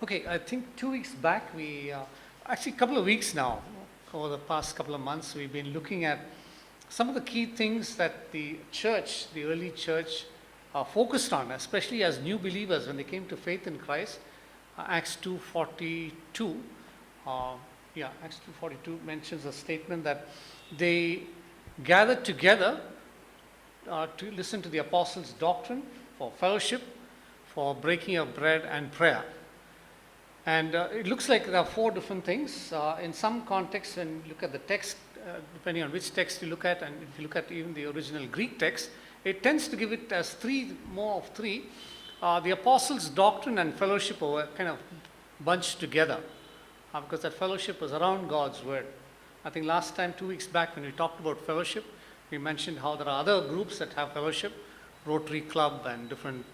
Okay, I think 2 weeks back, actually a couple of weeks now, over the past couple of months, we've been looking at some of the key things that the church, the early church, focused on, especially as new believers when they came to faith in Christ. Acts 2:42, Acts 2:42 mentions a statement that they gathered together to listen to the apostles' doctrine, for fellowship, for breaking of bread and prayer. And it looks like there are four different things. In some contexts, when you look at the text, depending on which text you look at, and if you look at even the original Greek text, it tends to give it as more of three. The apostles' doctrine and fellowship were kind of bunched together because that fellowship was around God's word. I think last time, 2 weeks back, when we talked about fellowship, we mentioned how there are other groups that have fellowship, Rotary Club and different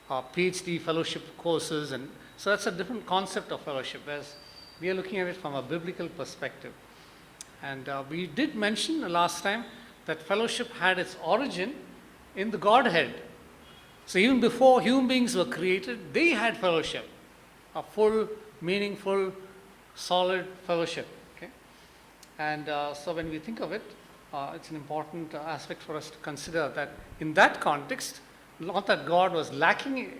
PhD fellowship courses, and so that's a different concept of fellowship, whereas we are looking at it from a biblical perspective. And we did mention last time that fellowship had its origin in the Godhead. So even before human beings were created, they had fellowship, a full, meaningful, solid fellowship. Okay? And so when we think of it, it's an important aspect for us to consider that in that context, not that God was lacking,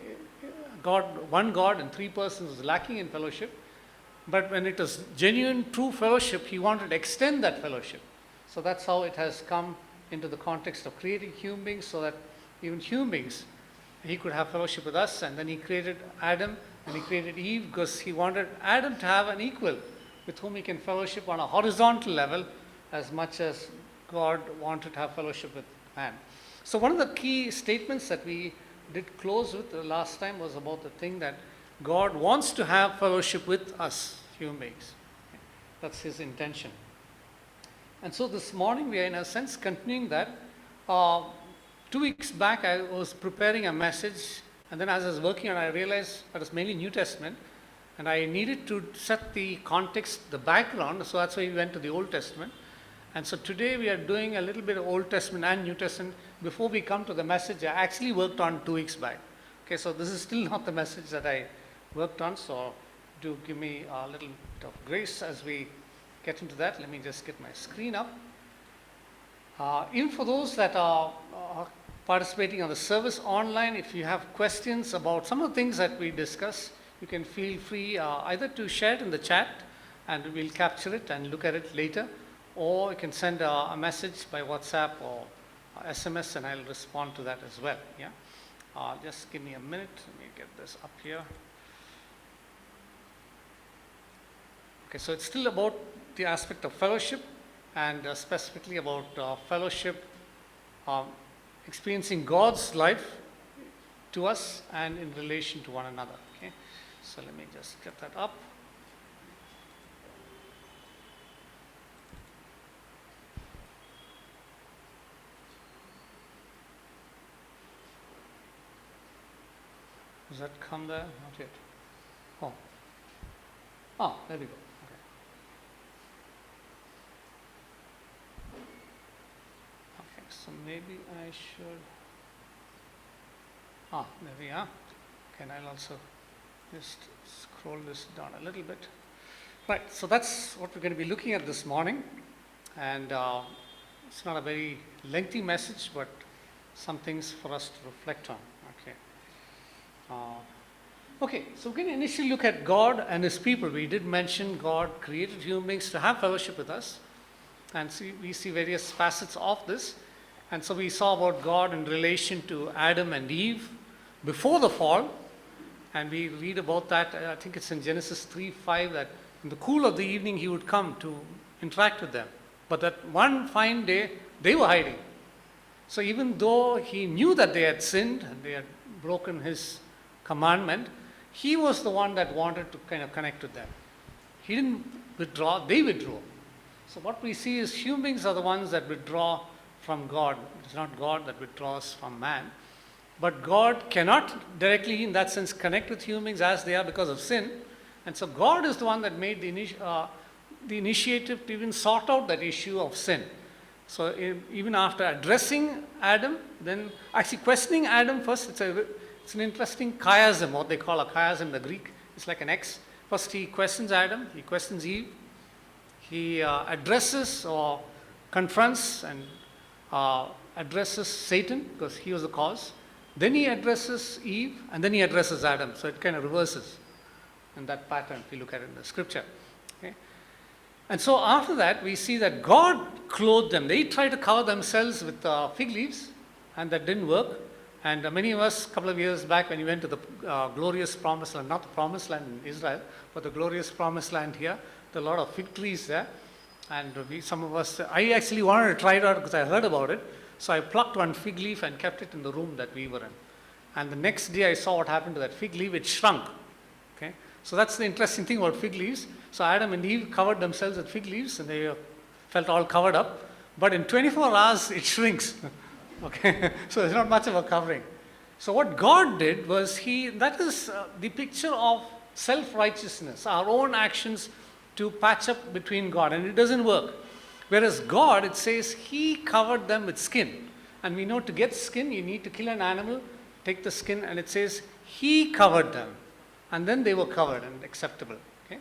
one God in three persons was lacking in fellowship, but when it was genuine, true fellowship, he wanted to extend that fellowship. So that's how it has come into the context of creating human beings, so that even human beings, he could have fellowship with us. And then he created Adam and he created Eve because he wanted Adam to have an equal with whom he can fellowship on a horizontal level as much as God wanted to have fellowship with man. So one of the key statements that we did close with the last time was about the thing that God wants to have fellowship with us, human beings. That's his intention. And so this morning we are in a sense continuing that. 2 weeks back I was preparing a message, and then as I was working on it, I realized that it's mainly New Testament, and I needed to set the context, the background, so that's why we went to the Old Testament. And so today we are doing a little bit of Old Testament and New Testament. Before we come to the message I actually worked on 2 weeks back. Okay, so this is still not the message that I worked on, so do give me a little bit of grace as we get into that. Let me just get my screen up. Even for those that are participating on the service online, if you have questions about some of the things that we discuss, you can feel free either to share it in the chat and we'll capture it and look at it later, or you can send a message by WhatsApp or SMS and I'll respond to that as well. Yeah, just give me a minute. Let me get this up here. Okay, so it's still about the aspect of fellowship, and specifically about fellowship, experiencing God's life to us and in relation to one another. Okay, so let me just get that up. Does that come there? Not yet. Oh, there we go. Okay, so maybe I should. There we are. Okay, and I'll also just scroll this down a little bit. Right, so that's what we're going to be looking at this morning. And it's not a very lengthy message, but some things for us to reflect on. Okay, so we're going to initially look at God and his people. We did mention God created human beings to have fellowship with us. And we see various facets of this. And so we saw about God in relation to Adam and Eve before the fall. And we read about that, I think it's in Genesis 3:5, that in the cool of the evening he would come to interact with them. But that one fine day, they were hiding. So even though he knew that they had sinned and they had broken his commandment, he was the one that wanted to kind of connect with them. He didn't withdraw, they withdrew. So what we see is human beings are the ones that withdraw from God. It's not God that withdraws from man. But God cannot directly, in that sense, connect with human beings as they are because of sin. And so God is the one that made the initiative to even sort out that issue of sin. So even after addressing Adam, then actually questioning Adam first, it's an interesting chiasm, what they call a chiasm in the Greek. It's like an X. First he questions Adam, he questions Eve, he addresses or confronts and addresses Satan because he was the cause. Then he addresses Eve, and then he addresses Adam. So it kind of reverses in that pattern if you look at it in the scripture. Okay? And so after that, we see that God clothed them. They tried to cover themselves with fig leaves, and that didn't work. And many of us, a couple of years back, when we went to the glorious promised land, not the promised land in Israel, but the glorious promised land here, there are a lot of fig trees there. And some of us, I actually wanted to try it out because I heard about it. So I plucked one fig leaf and kept it in the room that we were in. And the next day I saw what happened to that fig leaf. It shrunk. Okay? So that's the interesting thing about fig leaves. So Adam and Eve covered themselves with fig leaves and they felt all covered up. But in 24 hours it shrinks. Okay? So there's not much of a covering. So what God did was that is the picture of self-righteousness, our own actions to patch up between God. And it doesn't work. Whereas God, it says, He covered them with skin. And we know to get skin, you need to kill an animal, take the skin, and it says, He covered them. And then they were covered and acceptable. Okay?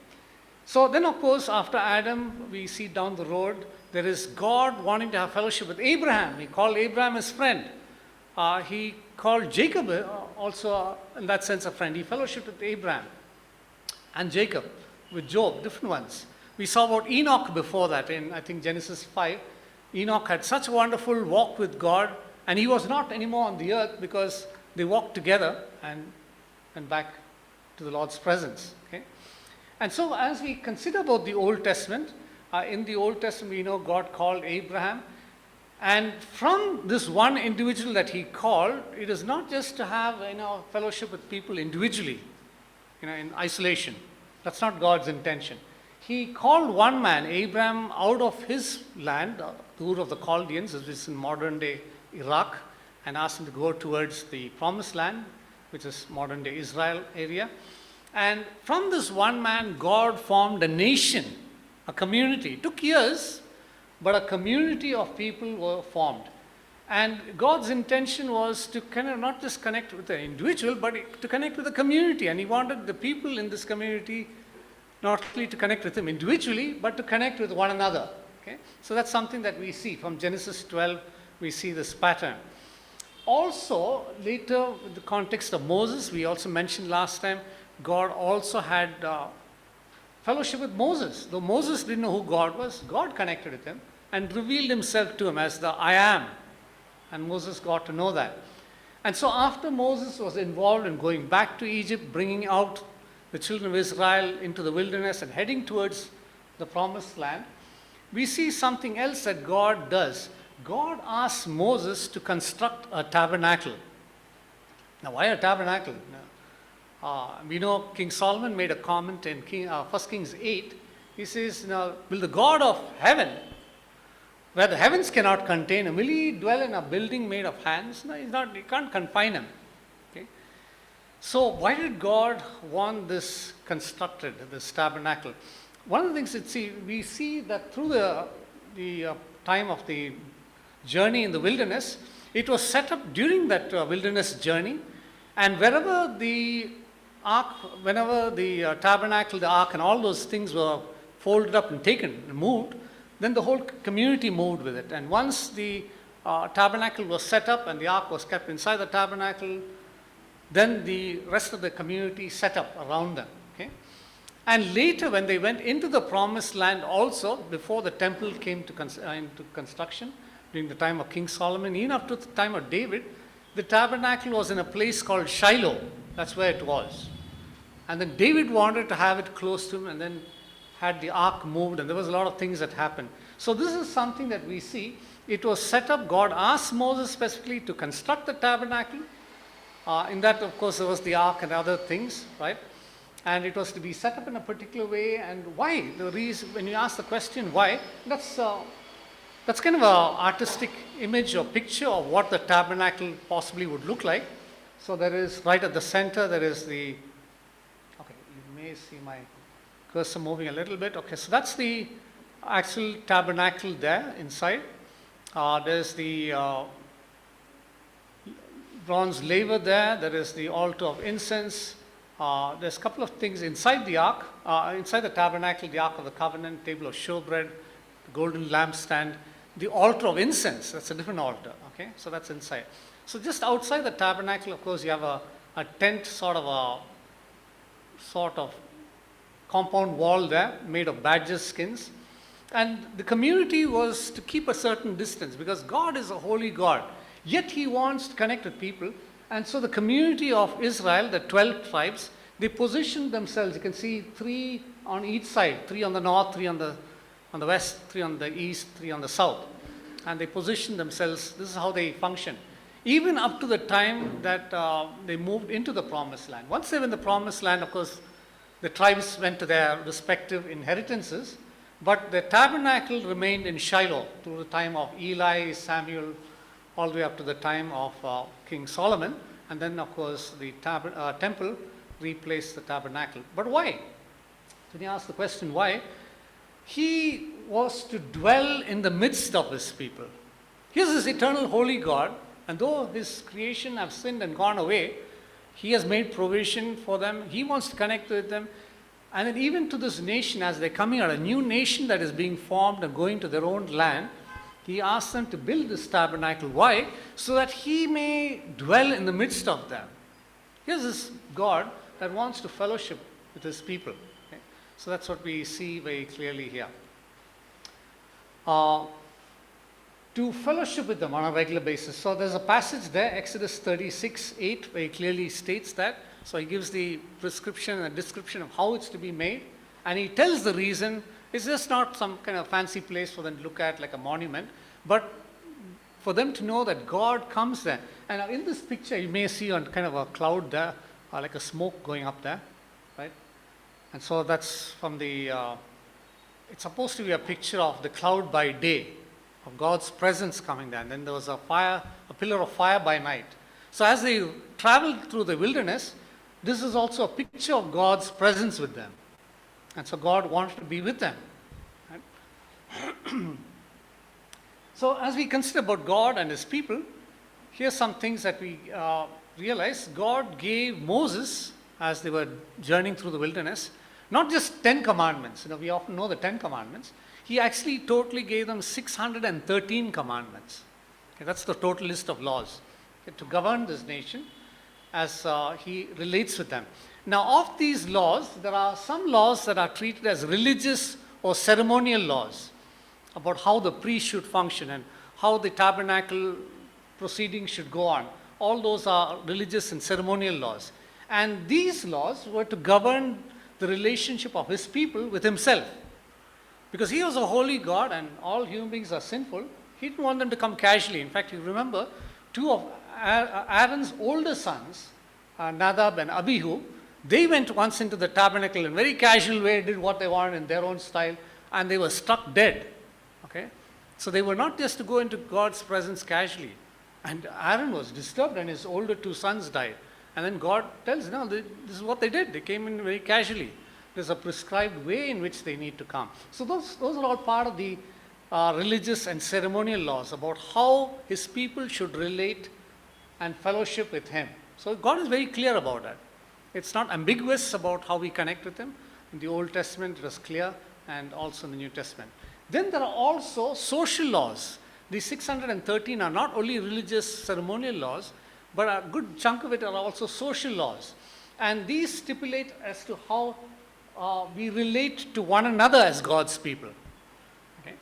So then, of course, after Adam, we see down the road, there is God wanting to have fellowship with Abraham. He called Abraham his friend. He called Jacob also, in that sense, a friend. He fellowshiped with Abraham and Jacob, with Job, different ones. We saw about Enoch before that in, I think, Genesis 5. Enoch had such a wonderful walk with God, and he was not anymore on the earth because they walked together and went back to the Lord's presence. Okay? And so as we consider about the Old Testament, in the Old Testament we know God called Abraham, and from this one individual that he called, it is not just to have fellowship with people individually, in isolation. That's not God's intention. He called one man, Abraham, out of his land, the Ur of the Chaldeans, which is in modern day Iraq, and asked him to go towards the promised land, which is modern day Israel area. And from this one man, God formed a nation, a community. It took years, but a community of people were formed. And God's intention was to kind of not just connect with the individual, but to connect with the community. And He wanted the people in this community not only to connect with Him individually, but to connect with one another. Okay? So that's something that we see. From Genesis 12, we see this pattern. Also, later, in the context of Moses, we also mentioned last time, God also had fellowship with Moses. Though Moses didn't know who God was, God connected with him and revealed Himself to him as the I Am. And Moses got to know that. And so after Moses was involved in going back to Egypt, bringing out the children of Israel into the wilderness and heading towards the promised land, we see something else that God does. God asks Moses to construct a tabernacle. Now, why a tabernacle? We know King Solomon made a comment in 1 Kings 8. He says, will the God of heaven, where the heavens cannot contain him, will He dwell in a building made of hands? No, He can't confine him. Okay? So why did God want this constructed, this tabernacle? One of the things we see that through the time of the journey in the wilderness, it was set up during that wilderness journey, and wherever the ark, whenever the tabernacle, the ark, and all those things were folded up and taken and moved, then the whole community moved with it. And once the tabernacle was set up and the ark was kept inside the tabernacle, then the rest of the community set up around them. Okay? And later, when they went into the promised land also, before the temple came into construction, during the time of King Solomon, even up to the time of David, the tabernacle was in a place called Shiloh. That's where it was. And then David wanted to have it close to him, and then had the ark moved, and there was a lot of things that happened. So this is something that we see. It was set up. God asked Moses specifically to construct the tabernacle. In that, of course, there was the ark and other things, right? And it was to be set up in a particular way. And why? The reason, when you ask the question why, that's kind of an artistic image or picture of what the tabernacle possibly would look like. So there is, right at the center, there is the, okay, you may see my cursor moving a little bit. Okay, so that's the actual tabernacle there inside. There's the bronze laver there. There is the altar of incense. there's a couple of things inside the ark, inside the tabernacle, the ark of the covenant, table of showbread, the golden lampstand, the altar of incense. That's a different altar. Okay, so that's inside. So just outside the tabernacle, of course, you have a tent, sort of compound wall there, made of badger skins. And the community was to keep a certain distance because God is a holy God. Yet He wants to connect with people. And so the community of Israel, the 12 tribes, they positioned themselves. You can see 3 on each side, 3 on the north, 3 on the west, 3 on the east, 3 on the south. And they positioned themselves. This is how they function. Even up to the time that they moved into the promised land. Once they were in the promised land, of course, the tribes went to their respective inheritances. But the tabernacle remained in Shiloh through the time of Eli, Samuel, all the way up to the time of King Solomon. And then, of course, the temple replaced the tabernacle. But why? When you ask the question why, He was to dwell in the midst of His people. He is this eternal holy God, and though His creation have sinned and gone away, He has made provision for them. He wants to connect with them. And then even to this nation, as they're coming out, a new nation that is being formed and going to their own land, He asks them to build this tabernacle. Why? So that He may dwell in the midst of them. Here's this God that wants to fellowship with His people. Okay? So that's what we see very clearly here. To fellowship with them on a regular basis. So there's a passage there, Exodus 36:8, very clearly states that. So He gives the prescription and description of how it's to be made. And He tells the reason. It's just not some kind of fancy place for them to look at like a monument, but for them to know that God comes there. And in this picture, you may see on kind of a cloud there, like a smoke going up there, right? And so that's from the, it's supposed to be a picture of the cloud by day, of God's presence coming there. And then there was a pillar of fire by night. So as they traveled through the wilderness, this is also a picture of God's presence with them. And so God wanted to be with them. Right? So as we consider about God and His people, here's some things that we realize. God gave Moses, as they were journeying through the wilderness, not just 10 commandments. We often know the 10 commandments. He actually totally gave them 613 commandments. Okay, that's the total list of laws to govern this nation as He relates with them. Now, of these laws, there are some laws that are treated as religious or ceremonial laws about how the priest should function and how the tabernacle proceedings should go on. All those are religious and ceremonial laws. And these laws were to govern the relationship of His people with Himself. Because He was a holy God and all human beings are sinful, He didn't want them to come casually. In fact, you remember, 2 of Aaron's older sons, Nadab and Abihu, they went once into the tabernacle in a very casual way, did what they wanted in their own style, and they were struck dead. Okay? So they were not just to go into God's presence casually. And Aaron was disturbed and his older 2 sons died. And then God tells, no, this is what they did. They came in very casually. There's a prescribed way in which they need to come. So those are all part of the religious and ceremonial laws about how His people should relate and fellowship with Him. So God is very clear about that. It's not ambiguous about how we connect with Him. In the Old Testament, it was clear, and also in the New Testament. Then there are also social laws. The 613 are not only religious ceremonial laws, but a good chunk of it are also social laws. And these stipulate as to how we relate to one another as God's people. Okay?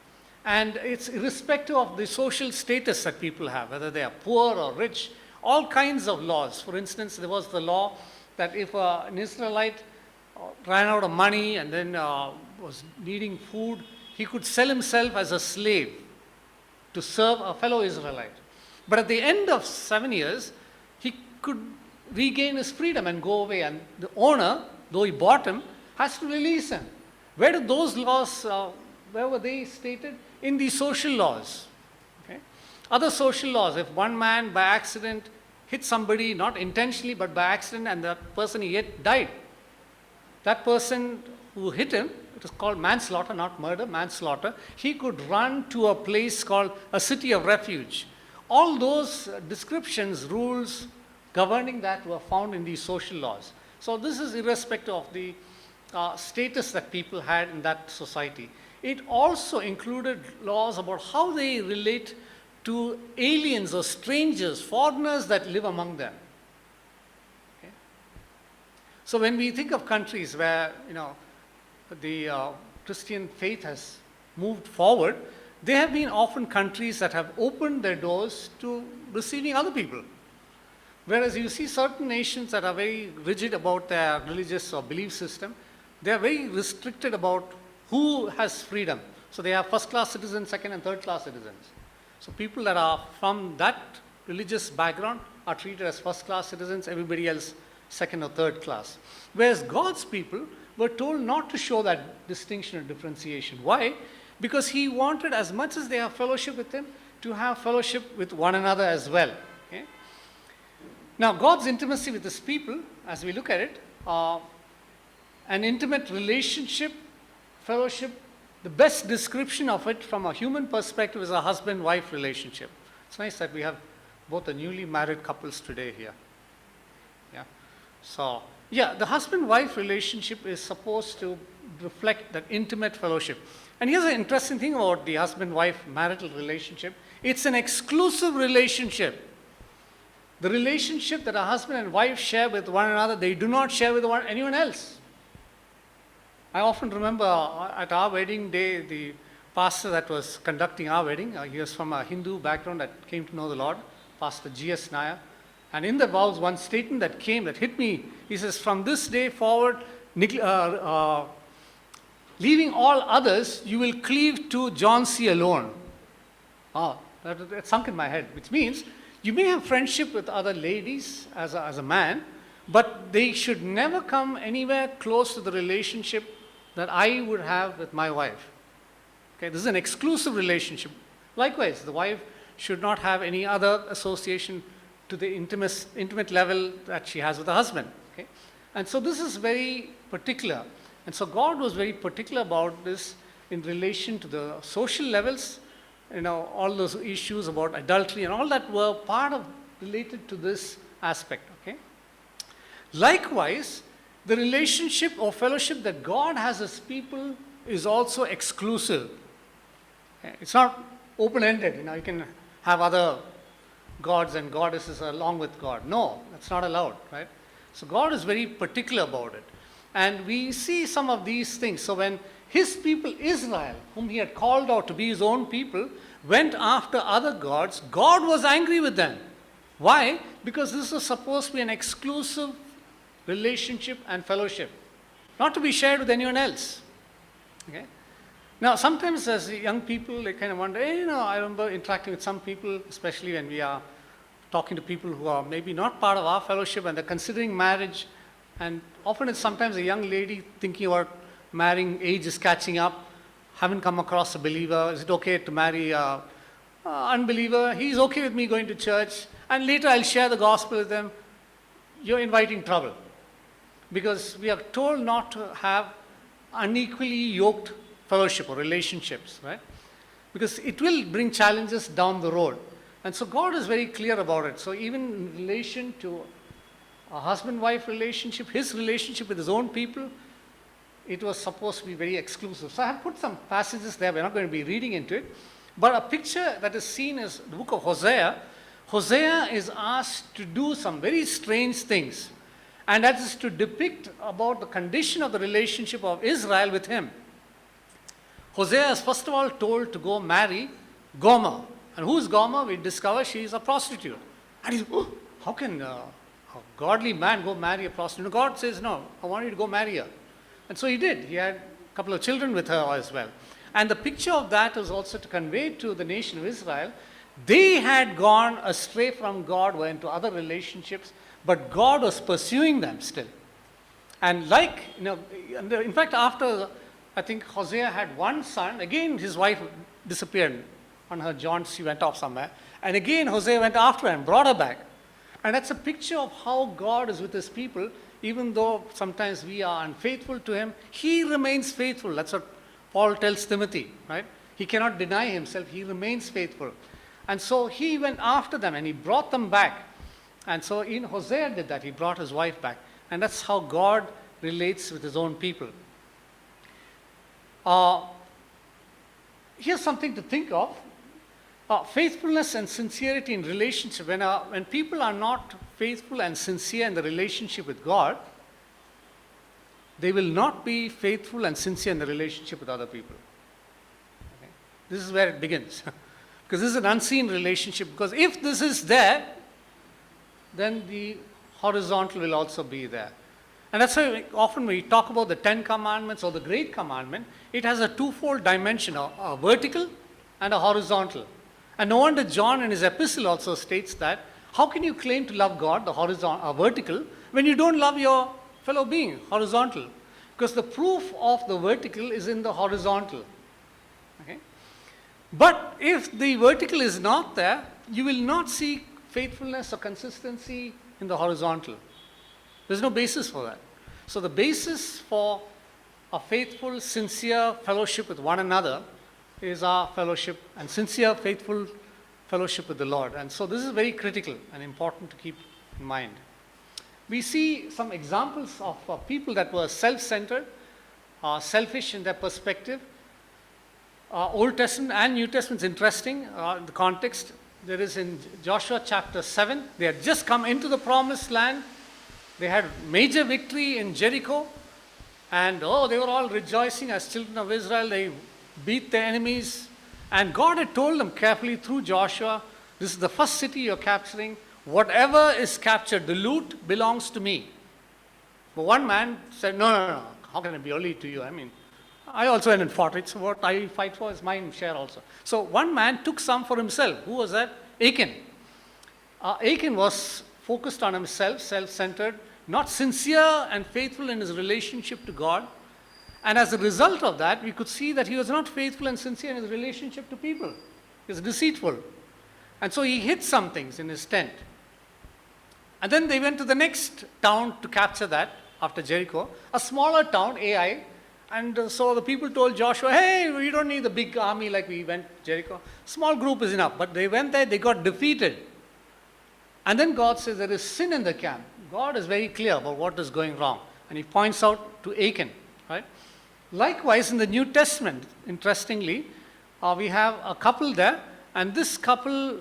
And it's irrespective of the social status that people have, whether they are poor or rich, all kinds of laws. For instance, there was the law that if an Israelite ran out of money and then was needing food, he could sell himself as a slave to serve a fellow Israelite. But at the end of 7 years, he could regain his freedom and go away. And the owner, though he bought him, has to release him. Where did those laws, where were they stated? In the social laws. Okay? Other social laws, if one man by accident hit somebody, not intentionally but by accident, and that person yet died, that person who hit him, it is called manslaughter, not murder, manslaughter, he could run to a place called a city of refuge. All those descriptions, rules governing that were found in these social laws. So this is irrespective of the status that people had in that society. It also included laws about how they relate to aliens or strangers, foreigners that live among them. Okay? So when we think of countries where the Christian faith has moved forward, they have been often countries that have opened their doors to receiving other people. Whereas you see certain nations that are very rigid about their religious or belief system, they are very restricted about who has freedom. So they have first-class citizens, second and third-class citizens. So people that are from that religious background are treated as first-class citizens, everybody else second or third class. Whereas God's people were told not to show that distinction or differentiation. Why? Because he wanted, as much as they have fellowship with him, to have fellowship with one another as well. Okay? Now, God's intimacy with his people, as we look at it, an intimate relationship, fellowship, the best description of it from a human perspective is a husband-wife relationship. It's nice that we have both the newly married couples today here. Yeah. So, the husband-wife relationship is supposed to reflect that intimate fellowship. And here's an interesting thing about the husband-wife marital relationship. It's an exclusive relationship. The relationship that a husband and wife share with one another, they do not share with anyone else. I often remember at our wedding day, the pastor that was conducting our wedding, he was from a Hindu background that came to know the Lord, Pastor G.S. Nair. And in the vows, one statement that hit me, he says, from this day forward, leaving all others, you will cleave to John C. alone. That sunk in my head, which means you may have friendship with other ladies as a man, but they should never come anywhere close to the relationship that I would have with my wife. Okay, this is an exclusive relationship. Likewise, the wife should not have any other association to the intimate level that she has with the husband. Okay? And so this is very particular. And so God was very particular about this in relation to the social levels, all those issues about adultery and all that were related to this aspect. Okay? Likewise, the relationship or fellowship that God has as people is also exclusive. Okay? It's not open-ended. You can have other gods and goddesses along with God. No, that's not allowed, right? So God is very particular about it. And we see some of these things. So when his people Israel, whom he had called out to be his own people, went after other gods, God was angry with them. Why? Because this was supposed to be an exclusive relationship and fellowship, not to be shared with anyone else. Okay? Now, sometimes as young people, they kind of wonder, I remember interacting with some people, especially when we are talking to people who are maybe not part of our fellowship and they're considering marriage. And often it's sometimes a young lady thinking about marrying, age is catching up, haven't come across a believer. Is it okay to marry an unbeliever? He's okay with me going to church. And later I'll share the gospel with them. You're inviting trouble. Because we are told not to have unequally yoked fellowship or relationships, right? Because it will bring challenges down the road. And so God is very clear about it. So even in relation to a husband-wife relationship, his relationship with his own people, it was supposed to be very exclusive. So I have put some passages there. We're not going to be reading into it. But a picture that is seen is the book of Hosea. Hosea is asked to do some very strange things. And that is to depict about the condition of the relationship of Israel with him. Hosea is first of all told to go marry Gomer. And who is Gomer? We discover she is a prostitute. And he's, how can a godly man go marry a prostitute? God says, no, I want you to go marry her. And so he did. He had a couple of children with her as well. And the picture of that is also to convey to the nation of Israel, they had gone astray from God, were into other relationships, but God was pursuing them still. And in fact, after, I think Hosea had one son, again his wife disappeared on her jaunts, she went off somewhere. And again Hosea went after her and brought her back. And that's a picture of how God is with his people. Even though sometimes we are unfaithful to him, he remains faithful. That's what Paul tells Timothy, right? He cannot deny himself. He remains faithful. And so he went after them and he brought them back. And so in Hosea did that. He brought his wife back. And that's how God relates with his own people. Uh, Here's something to think of. Faithfulness and sincerity in relationship. When people are not faithful and sincere in the relationship with God, they will not be faithful and sincere in the relationship with other people. Okay? This is where it begins. Because this is an unseen relationship. Because if this is there, then the horizontal will also be there. And that's why often when we talk about the 10 Commandments or the Great Commandment, it has a twofold dimension, a vertical and a horizontal. And no wonder John in his epistle also states that, how can you claim to love God, the horizontal, vertical, when you don't love your fellow being, horizontal? Because the proof of the vertical is in the horizontal. Okay? But if the vertical is not there, you will not see faithfulness or consistency in the horizontal. There's no basis for that. So the basis for a faithful, sincere fellowship with one another is our fellowship and sincere, faithful fellowship with the Lord. And so this is very critical and important to keep in mind. We see some examples of people that were self-centered, selfish in their perspective. Old Testament and New Testament is interesting. The context, there is in Joshua chapter 7, they had just come into the promised land. They had major victory in Jericho, and they were all rejoicing as children of Israel. They beat their enemies, and God had told them carefully through Joshua, this is the first city you're capturing. Whatever is captured, the loot belongs to me. But one man said, no, how can it be only to you? I mean, I also went and fought it, so what I fight for is mine share also. So one man took some for himself. Who was that? Achan. Achan was focused on himself, self-centered, not sincere and faithful in his relationship to God. And as a result of that, we could see that he was not faithful and sincere in his relationship to people. He was deceitful. And so he hid some things in his tent. And then they went to the next town to capture that after Jericho, a smaller town, Ai. And so the people told Joshua, hey, we don't need the big army like we went Jericho. Small group is enough. But they went there, they got defeated. And then God says there is sin in the camp. God is very clear about what is going wrong. And he points out to Achan. Right? Likewise, in the New Testament, interestingly, we have a couple there. And this couple,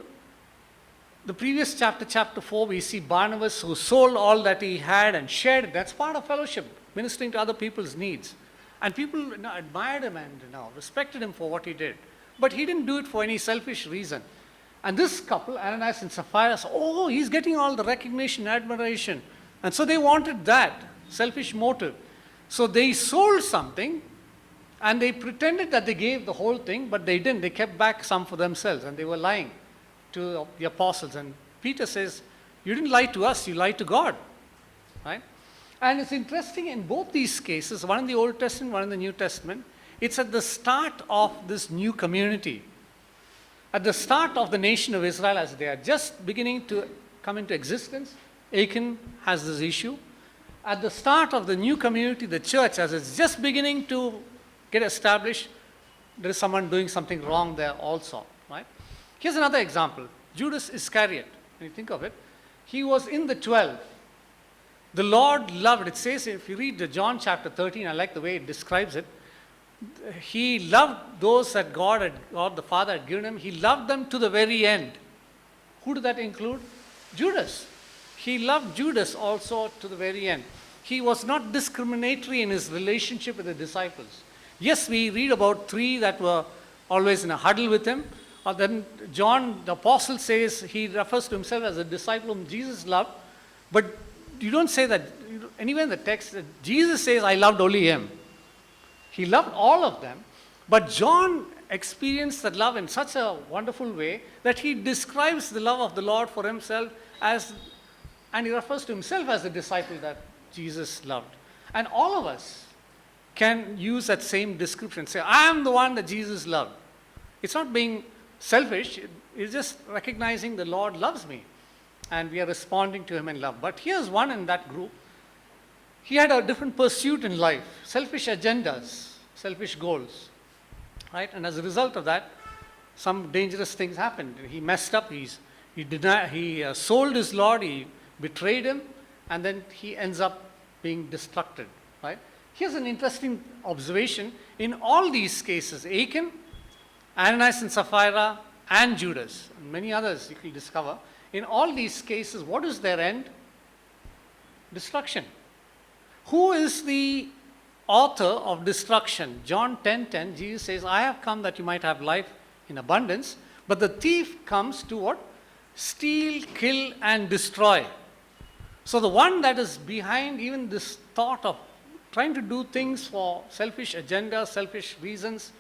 the previous chapter, chapter 4, we see Barnabas who sold all that he had and shared it. That's part of fellowship, ministering to other people's needs. And people admired him and respected him for what he did. But he didn't do it for any selfish reason. And this couple, Ananias and Sapphira, said, he's getting all the recognition, admiration. And so they wanted that, selfish motive. So they sold something, and they pretended that they gave the whole thing, but they didn't. They kept back some for themselves, and they were lying to the apostles. And Peter says, you didn't lie to us, you lied to God. Right? And it's interesting, in both these cases, one in the Old Testament, one in the New Testament, it's at the start of this new community. At the start of the nation of Israel, as they are just beginning to come into existence, Achan has this issue. At the start of the new community, the church, as it's just beginning to get established, there is someone doing something wrong there also. Right? Here's another example. Judas Iscariot, when you think of it, he was in the 12. The Lord loved, it says, if you read John chapter 13, I like the way it describes it, he loved those that God the Father had given him. He loved them to the very end. Who did that include? Judas. He loved Judas also to the very end. He was not discriminatory in his relationship with the disciples. Yes, we read about 3 that were always in a huddle with him. Then John, the apostle, says he refers to himself as a disciple whom Jesus loved. But you don't say that anywhere in the text. Jesus says, I loved only him. He loved all of them, but John experienced that love in such a wonderful way that he describes the love of the Lord for himself as, and he refers to himself as the disciple that Jesus loved. And all of us can use that same description, say, I am the one that Jesus loved. It's not being selfish, it's just recognizing the Lord loves me, and we are responding to him in love. But here's one in that group. He had a different pursuit in life, selfish agendas, selfish goals, right? And as a result of that, some dangerous things happened. He messed up. He sold his Lord. He betrayed him, and then he ends up being destructed, right? Here's an interesting observation. In all these cases, Achan, Ananias and Sapphira, and Judas, and many others you can discover, in all these cases, what is their end? Destruction. Who is the author of destruction? John 10:10, Jesus says, I have come that you might have life in abundance, but the thief comes to what? Steal, kill, and destroy. So the one that is behind even this thought of trying to do things for selfish agenda, selfish reasons,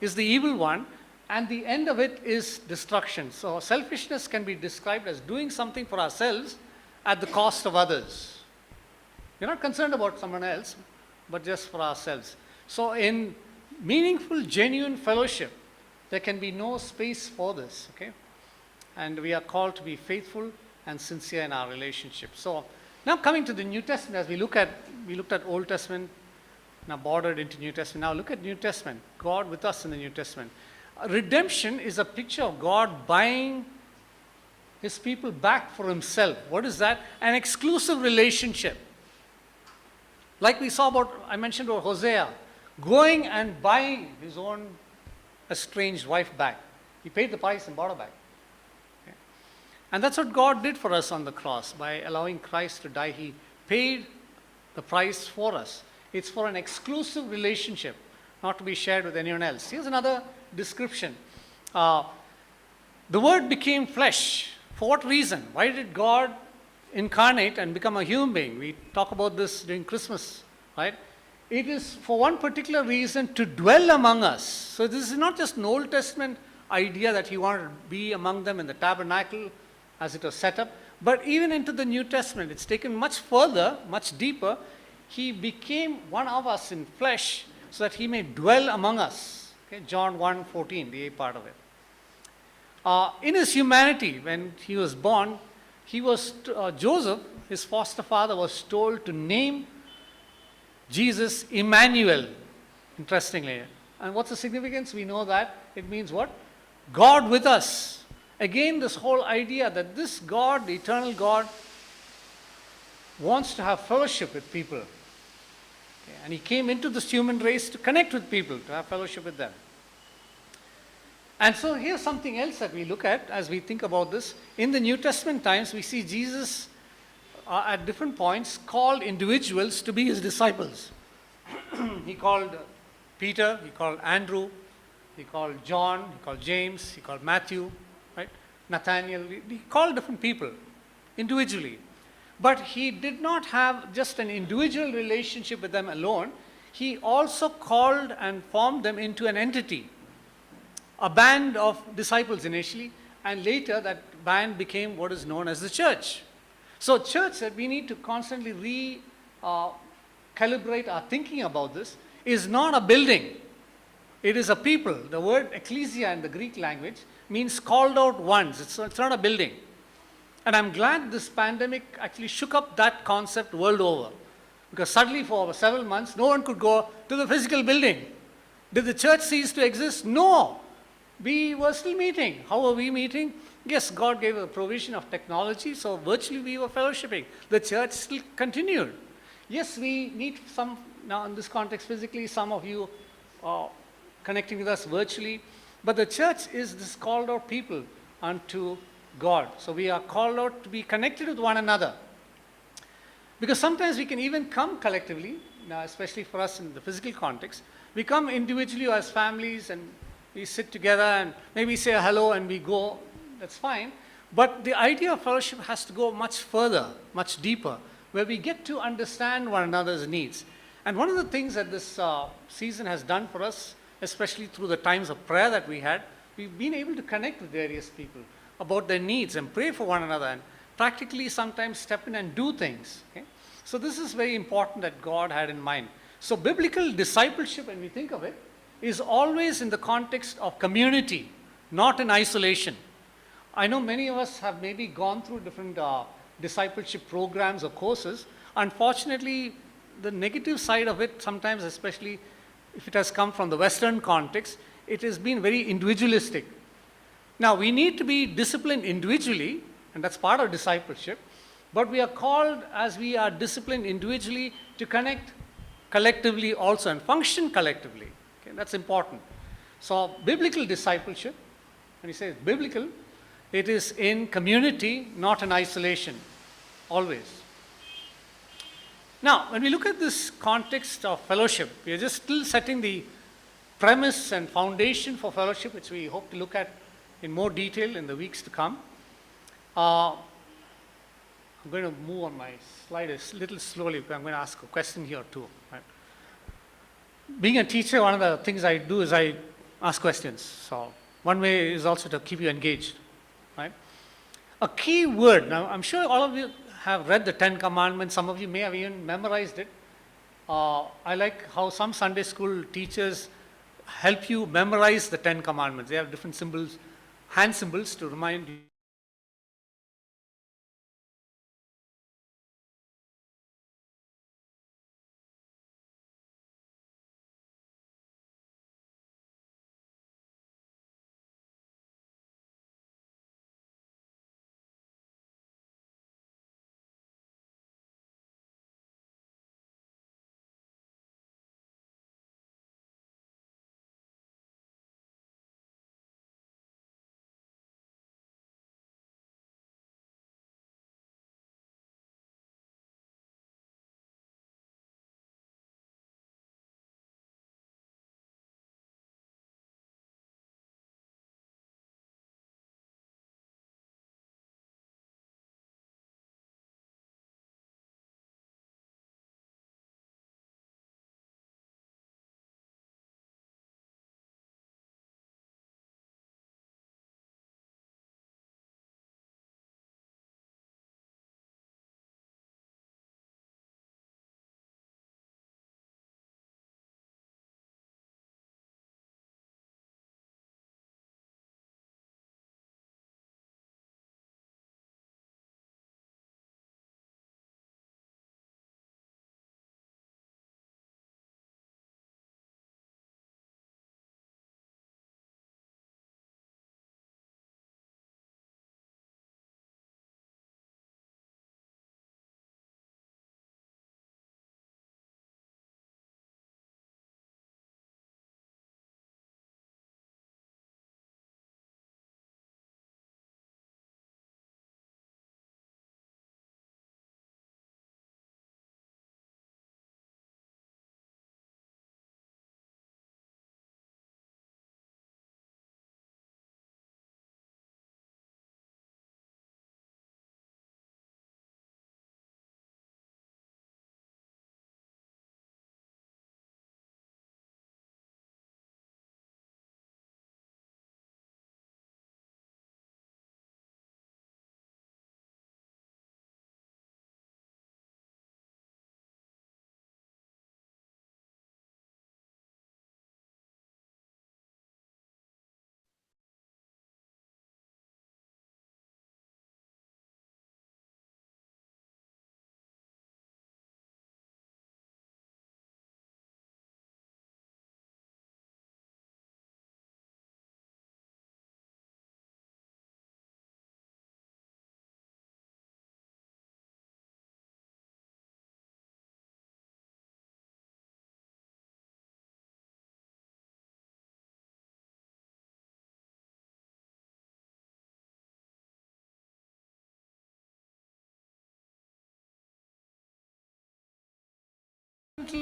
is the evil one, and the end of it is destruction. So selfishness can be described as doing something for ourselves at the cost of others. We're not concerned about someone else, but just for ourselves. So in meaningful, genuine fellowship, there can be no space for this, okay? And we are called to be faithful and sincere in our relationship. So now coming to the New Testament, as we looked at Old Testament, now bordered into New Testament. Now look at New Testament, God with us in the New Testament. Redemption is a picture of God buying his people back for himself. What is that? An exclusive relationship. Like we saw I mentioned about Hosea, going and buying his own estranged wife back. He paid the price and bought her back. Okay. And that's what God did for us on the cross. By allowing Christ to die, he paid the price for us. It's for an exclusive relationship, not to be shared with anyone else. Here's another description. The Word became flesh. For what reason? Why did God incarnate and become a human being? We talk about this during Christmas, right? It is for one particular reason, to dwell among us. So this is not just an Old Testament idea that he wanted to be among them in the tabernacle as it was set up, but even into the New Testament, it's taken much further, much deeper. He became one of us in flesh so that he may dwell among us. Okay? John 1:14, the A part of it. In his humanity, when he was born, Joseph, his foster father, was told to name Jesus Emmanuel, interestingly. And what's the significance? We know that it means what? God with us. Again, this whole idea that this God, the eternal God, wants to have fellowship with people. Okay, and he came into this human race to connect with people, to have fellowship with them. And so here's something else that we look at as we think about this. In the New Testament times, we see Jesus at different points called individuals to be his disciples. He called Peter, he called Andrew, he called John, he called James, he called Matthew, right? Nathaniel. He called different people individually. But he did not have just an individual relationship with them alone. He also called and formed them into an entity, a band of disciples initially, and later that band became what is known as the church. So church, that we need to constantly calibrate our thinking about this, is not a building. It is a people. The word ecclesia in the Greek language means called out ones. It's not a building. And I'm glad this pandemic actually shook up that concept world over. Because suddenly for several months, no one could go to the physical building. Did the church cease to exist? No. We were still meeting. How were we meeting? Yes, God gave a provision of technology, so virtually we were fellowshipping. The church still continued. Yes, we meet some, now in this context physically, some of you connecting with us virtually, but the church is this called out people unto God. So we are called out to be connected with one another. Because sometimes we can even come collectively, now especially for us in the physical context, we come individually or as families and we sit together and maybe say hello and we go, that's fine. But the idea of fellowship has to go much further, much deeper, where we get to understand one another's needs. And one of the things that this season has done for us, especially through the times of prayer that we had, we've been able to connect with various people about their needs and pray for one another and practically sometimes step in and do things. Okay? So this is very important that God had in mind. So biblical discipleship, when we think of it, is always in the context of community, not in isolation. I know many of us have maybe gone through different discipleship programs or courses. Unfortunately, the negative side of it sometimes, especially if it has come from the Western context, it has been very individualistic. Now, we need to be disciplined individually, and that's part of discipleship, but we are called, as we are disciplined individually, to connect collectively also and function collectively. Okay, that's important. So biblical discipleship, when he says biblical, it is in community, not in isolation, always. Now, when we look at this context of fellowship, we are just still setting the premise and foundation for fellowship, which we hope to look at in more detail in the weeks to come. I'm going to move on my slide a little slowly because I'm going to ask a question here too. Right? Being a teacher, one of the things I do is I ask questions. So one way is also to keep you engaged. Right? A key word, now I'm sure all of you have read the Ten Commandments. Some of you may have even memorized it. I like how some Sunday school teachers help you memorize the Ten Commandments. They have different symbols, hand symbols to remind you.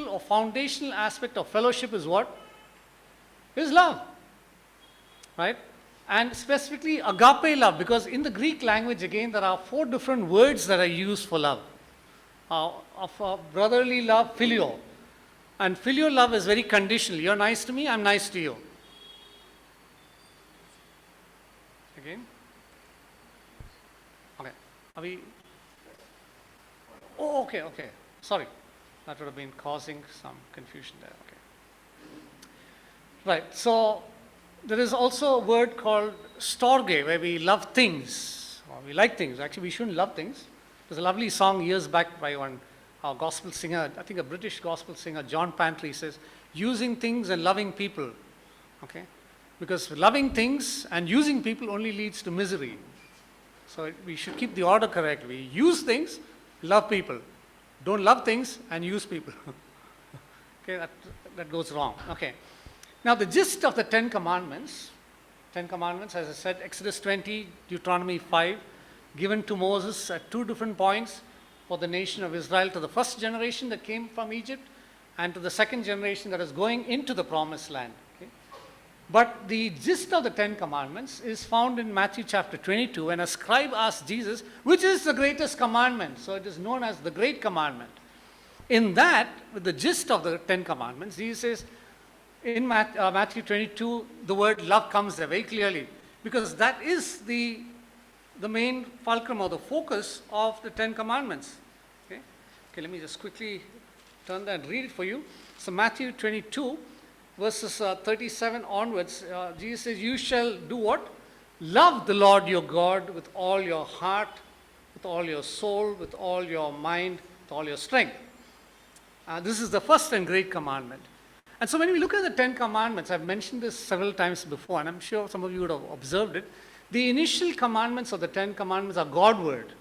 Or foundational aspect of fellowship is what? Is love. Right? And specifically agape love, because in the Greek language, again, there are 4 different words that are used for love. Of brotherly love, phileo. And filial love is very conditional. You're nice to me, I'm nice to you. Again? Okay. Are we? Oh, okay, okay. Sorry. That would have been causing some confusion there. Okay. Right. So there is also a word called storge, where we love things, or we like things. Actually, we shouldn't love things. There's a lovely song years back by one gospel singer, I think a British gospel singer, John Pantry, says, using things and loving people. Okay? Because loving things and using people only leads to misery. So we should keep the order correct. We use things, Love people. Don't love things and use people. Okay, that goes wrong. Okay. Now the gist of the Ten Commandments, as I said, Exodus 20, Deuteronomy 5, given to Moses at two different points for the nation of Israel, to the first generation that came from Egypt and to the second generation that is going into the promised land. Okay? But the gist of the Ten Commandments is found in Matthew chapter 22, when a scribe asked Jesus, which is the greatest commandment? So it is known as the Great Commandment. In that, with the gist of the Ten Commandments, Jesus says, in Matthew 22, the word love comes there very clearly, because that is the main fulcrum or the focus of the Ten Commandments. Okay, let me just quickly turn that and read it for you. So Matthew 22, verses 37 onwards, Jesus says, you shall do what? Love the Lord your God with all your heart, with all your soul, with all your mind, with all your strength. This is the first and great commandment. And so when we look at the Ten Commandments, I've mentioned this several times before, and I'm sure some of you would have observed it. The initial commandments of the Ten Commandments are God-word.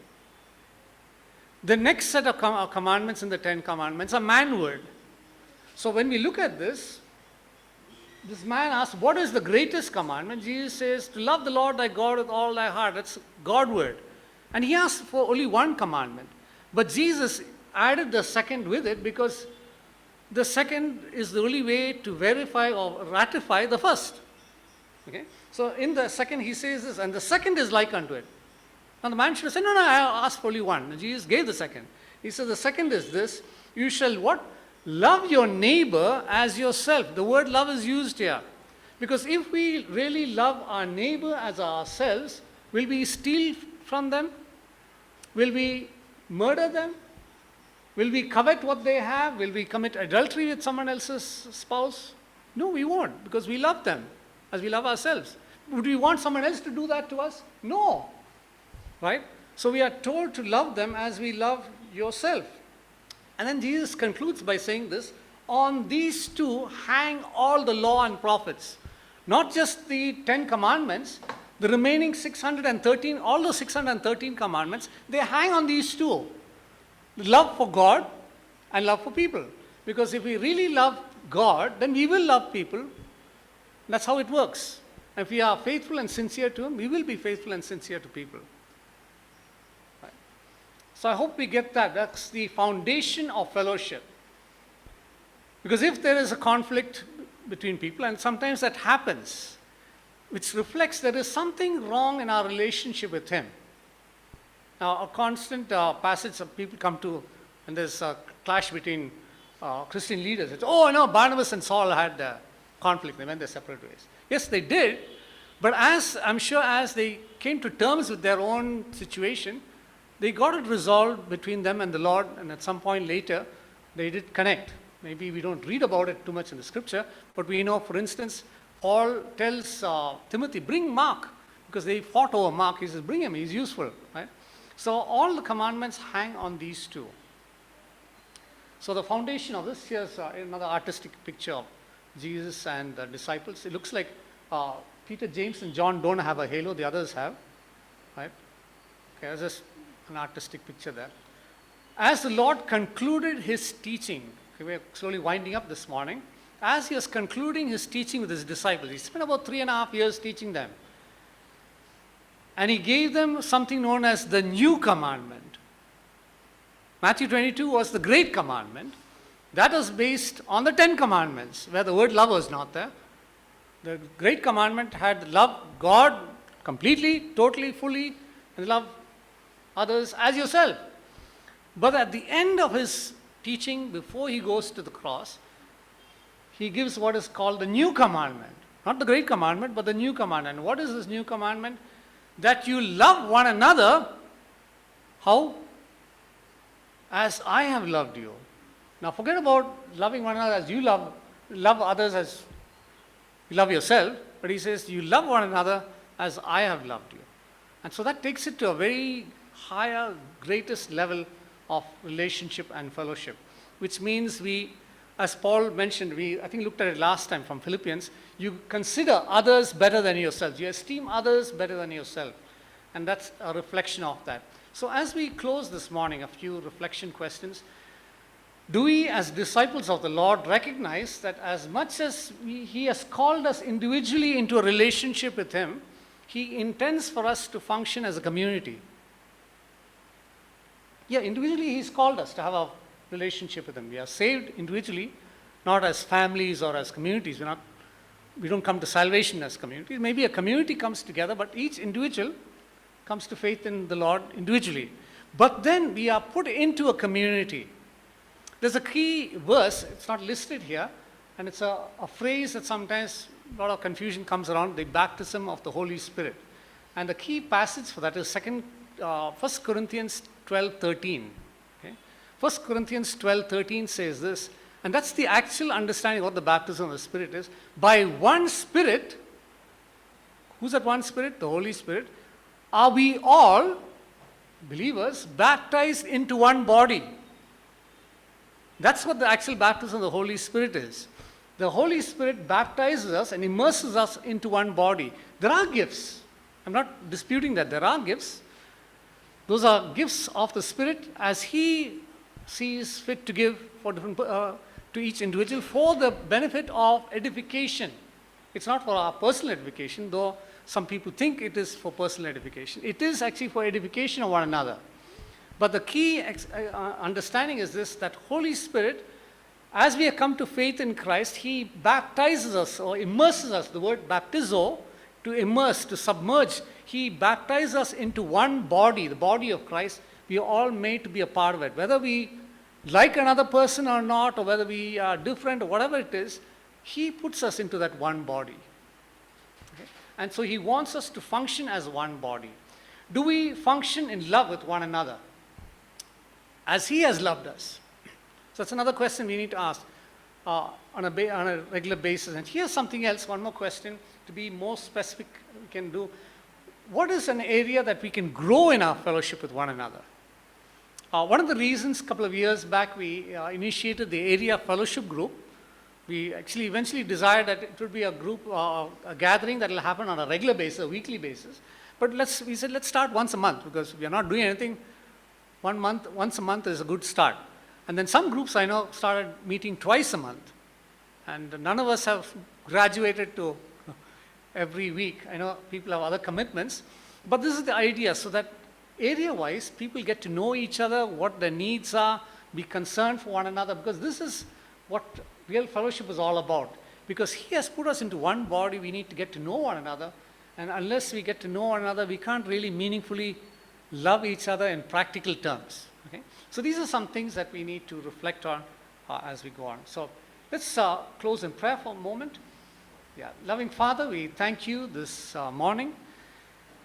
The next set of commandments in the Ten Commandments are man-word. So when we look at this man asks, what is the greatest commandment? Jesus says, to love the Lord thy God with all thy heart. That's God-word. And he asked for only one commandment. But Jesus added the second with it, because the second is the only way to verify or ratify the first. Okay? So in the second he says this, and the second is like unto it. Now the man should have said, no, I asked for only one. And Jesus gave the second. He says the second is this, you shall what? Love your neighbor as yourself. The word love is used here. Because if we really love our neighbor as ourselves, will we steal from them? Will we murder them? Will we covet what they have? Will we commit adultery with someone else's spouse? No, we won't, because we love them as we love ourselves. Would we want someone else to do that to us? No. Right? So we are told to love them as we love yourself. And then Jesus concludes by saying this, on these two hang all the law and prophets. Not just the 10 commandments, the remaining 613, all those 613 commandments, they hang on these two. Love for God and love for people. Because if we really love God, then we will love people. That's how it works. If we are faithful and sincere to Him, we will be faithful and sincere to people. Right. So I hope we get that. That's the foundation of fellowship. Because if there is a conflict between people, and sometimes that happens, which reflects there is something wrong in our relationship with Him. Now, a constant passage of people come to, and there's a clash between Christian leaders. It's, oh, no, Barnabas and Saul had conflict. They went their separate ways. Yes, they did. But I'm sure as they came to terms with their own situation, they got it resolved between them and the Lord, and at some point later, they did connect. Maybe we don't read about it too much in the scripture, but we know, for instance, Paul tells Timothy, bring Mark, because they fought over Mark. He says, bring him, he's useful. Right? So all the commandments hang on these two. So the foundation of this, here's another artistic picture of Jesus and the disciples. It looks like Peter, James, and John don't have a halo, the others have. Right? Okay, there's just an artistic picture there. As the Lord concluded His teaching, okay, we're slowly winding up this morning, as He was concluding His teaching with His disciples, He spent about 3.5 years teaching them. And He gave them something known as the new commandment. Matthew 22 was the great commandment. That was based on the 10 commandments, where the word love was not there. The great commandment had love God completely, totally, fully, and love others as yourself. But at the end of His teaching, before He goes to the cross, He gives what is called the new commandment. Not the great commandment, but the new commandment. And what is this new commandment? That you love one another, how? As I have loved you. Now forget about loving one another as you love others as you love yourself, but He says you love one another as I have loved you. And so that takes it to a very higher, greatest level of relationship and fellowship, which means we, as Paul mentioned, I think looked at it last time from Philippians, you consider others better than yourselves. You esteem others better than yourself. And that's a reflection of that. So as we close this morning, a few reflection questions. Do we, as disciples of the Lord, recognize that as much as He has called us individually into a relationship with Him, He intends for us to function as a community? Yeah, individually He's called us to have a relationship with Him. We are saved individually, not as families or as communities. We don't come to salvation as communities. Maybe a community comes together, but each individual comes to faith in the Lord individually. But then we are put into a community. There's a key verse, it's not listed here, and it's a phrase that sometimes a lot of confusion comes around, the baptism of the Holy Spirit. And the key passage for that is 1 Corinthians 12:13. Okay? 1 Corinthians 12:13 says this, and that's the actual understanding of what the baptism of the Spirit is. By one Spirit, who's that one Spirit? The Holy Spirit. Are we all, believers, baptized into one body? That's what the actual baptism of the Holy Spirit is. The Holy Spirit baptizes us and immerses us into one body. There are gifts. I'm not disputing that. There are gifts. Those are gifts of the Spirit as He sees fit to give for different, to each individual for the benefit of edification. It's not for our personal edification, though some people think it is for personal edification. It is actually for edification of one another. But the key understanding is this, that Holy Spirit, as we have come to faith in Christ, He baptizes us or immerses us. The word baptizo, to immerse, to submerge. He baptizes us into one body, the body of Christ. We are all made to be a part of it. Whether we like another person or not, or whether we are different or whatever it is, He puts us into that one body. Okay? And so He wants us to function as one body. Do we function in love with one another as He has loved us? So that's another question we need to ask on a regular basis. And here's something else, one more question, to be more specific we can do. What is an area that we can grow in our fellowship with one another? One of the reasons, a couple of years back, we initiated the area fellowship group. We actually eventually desired that it would be a group, a gathering that will happen on a regular basis, a weekly basis. But we said, let's start once a month, because we are not doing anything. Once a month is a good start. And then some groups I know started meeting twice a month. And none of us have graduated to every week. I know people have other commitments. But this is the idea, so that area-wise, people get to know each other, what their needs are, be concerned for one another, because this is what real fellowship is all about. Because He has put us into one body, we need to get to know one another. And unless we get to know one another, we can't really meaningfully love each other in practical terms. Okay? So these are some things that we need to reflect on as we go on. So let's close in prayer for a moment. Yeah, loving Father, we thank You this morning.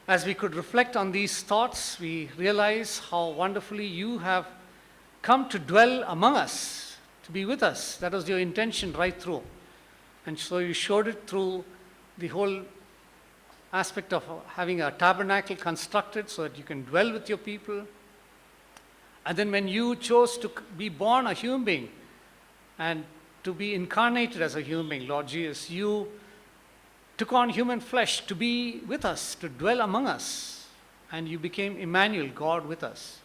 As we could reflect on these thoughts, we realize how wonderfully You have come to dwell among us, to be with us. That was Your intention right through. And so You showed it through the whole aspect of having a tabernacle constructed so that You can dwell with Your people. And then when You chose to be born a human being and to be incarnated as a human being, Lord Jesus, You took on human flesh to be with us, to dwell among us. And You became Emmanuel, God with us.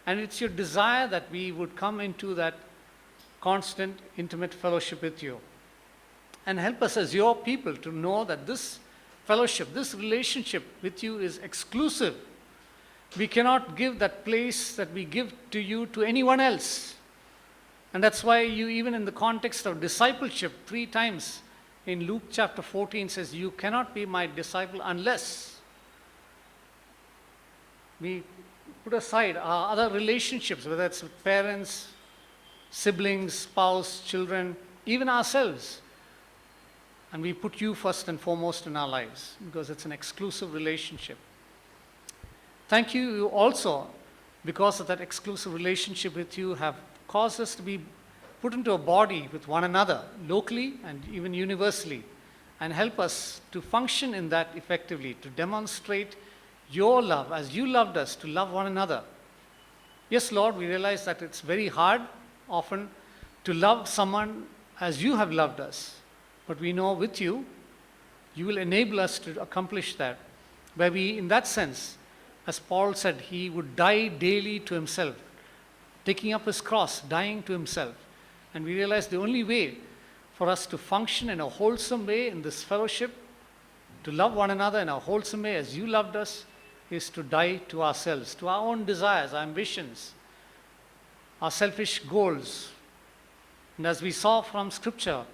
And it's Your desire that we would come into that constant, intimate fellowship with You. And help us as Your people to know that this fellowship, this relationship with You is exclusive. We cannot give that place that we give to You to anyone else. And that's why You, even in the context of discipleship, 3 times in Luke chapter 14 says, You cannot be My disciple unless we put aside our other relationships, whether it's with parents, siblings, spouse, children, even ourselves. And we put You first and foremost in our lives, because it's an exclusive relationship. Thank You also, because of that exclusive relationship with You, have caused us to be put into a body with one another, locally and even universally, and help us to function in that effectively, to demonstrate Your love as You loved us, to love one another. Yes, Lord, we realize that it's very hard often to love someone as You have loved us. But we know with You, You will enable us to accomplish that, where we, in that sense, As Paul said, he would die daily to himself, taking up his cross, dying to himself. And we realize the only way for us to function in a wholesome way in this fellowship, to love one another in a wholesome way as you loved us, is to die to ourselves, to our own desires, our ambitions, our selfish goals. And as we saw from Scripture,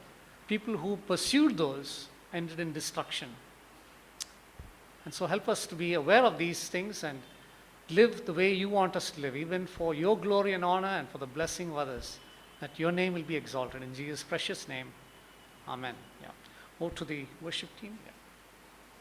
people who pursued those ended in destruction. And so help us to be aware of these things and live the way you want us to live, even for your glory and honor and for the blessing of others, that your name will be exalted. In Jesus' precious name, amen. Yeah. Over to the worship team. Yeah.